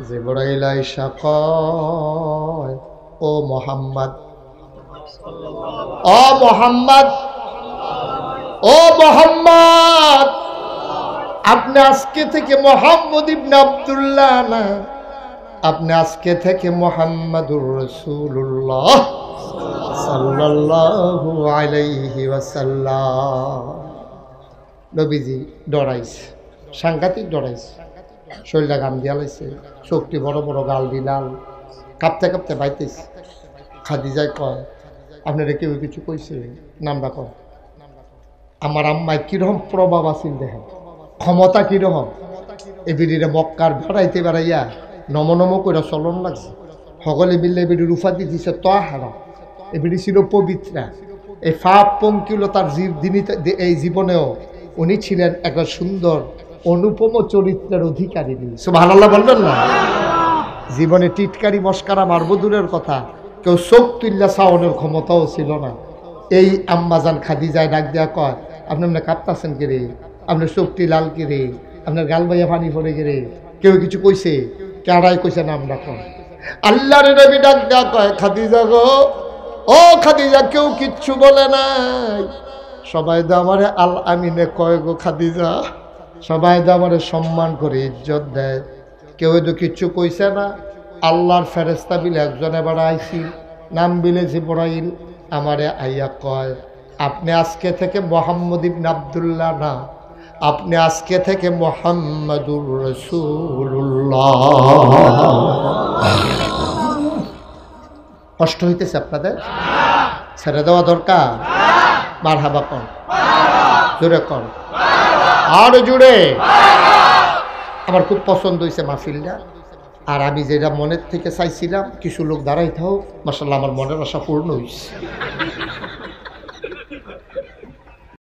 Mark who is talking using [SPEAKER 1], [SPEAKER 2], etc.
[SPEAKER 1] জিবরাইল আইসা কয়, ও মোহাম্মদ, ও মোহাম্মদ, ও মোহাম্মদ, আপনি আজকে থেকে মোহাম্মদ ইবনে আব্দুল্লাহ না, আপনি আজকে থেকে মুহাম্মাদুর রাসূলুল্লাহ সাল্লাল্লাহু আলাইহি ওয়াসাল্লাম। নবীজি ডরাইছে, সাংঘাতিক ডরাইছে, শরীরটা গাম দিয়া লাইছে, চোখটি বড় বড়, গাল দিলাল, কাঁপতে কাঁপতে বাইতেছে। খাদিজায় কয়, আপনারা কেউ কিছু কইছে? নামটা কয়। আমার আম্মায় কিরকম প্রভাব আছিল দেখেন, ক্ষমতা কিরকম। এবিডিরে মক্কার বেড়াইতে বেড়াইয়া নম নম করে চলন লাগছে। সকলে মিললে এবিডির উপাধি দিছে তহারা। এবিডি ছিল পবিত্রা। এই ফাপ পঙ্কিলতার এই জীবনেও উনি ছিলেন একটা সুন্দর অনুপম চরিত্রের অধিকারী। সুবহানাল্লাহ বলবেন না? জীবনে টিটকারি মস্কারা মারবদুরের কথা, কেউ চোখ তুল্লা চাওয়ানোর ক্ষমতাও ছিল না। এই আম্মাজান খাদিজায় ডাক দেয়া কয়, আপনি আপনি কাঁপতাছেন কে রে? আপনার চোখটি লাল কে রে? আপনার গাল বাইয়া পানি পড়ে কে রে? কেউ কিছু কইছে? কেডাই কইছে নাম ডাকো? আল্লাহর নবী ডাক দেয়া কয়, খাদিজা গো, ও খাদিজা, কেউ কিচ্ছু বলে নাই। সবাই তো আমারে আল আমিনে কয় গো খাদিজা, সবাই তো আমারে সম্মান করে ইজ্জত দেয়, কেউ তো কিচ্ছু কইছে না। আল্লাহর ফেরেশতা বিলে একজনে বাড়া আইছি, নাম বিলে জিবরাইল, আমারে আইয়া কয়, আপনি আজকে থেকে মুহাম্মদ ইবনে আব্দুল্লাহ না, আপনি আজকে থেকে মুহাম্মাদুর রাসূলুল্লাহ। কষ্ট হইতেছে আপনাদের? ছেড়ে দেওয়া দরকার? মারহাবা কর, জোরে কর, আর জুড়ে। আমার খুব পছন্দ হয়েছে মাহফিলটা। আর আমি যেটা মনের থেকে চাইছিলাম, কিছু লোক দাঁড়াই থাও, মাশাআল্লাহ আমার মনের আশা পূর্ণ হয়েছে।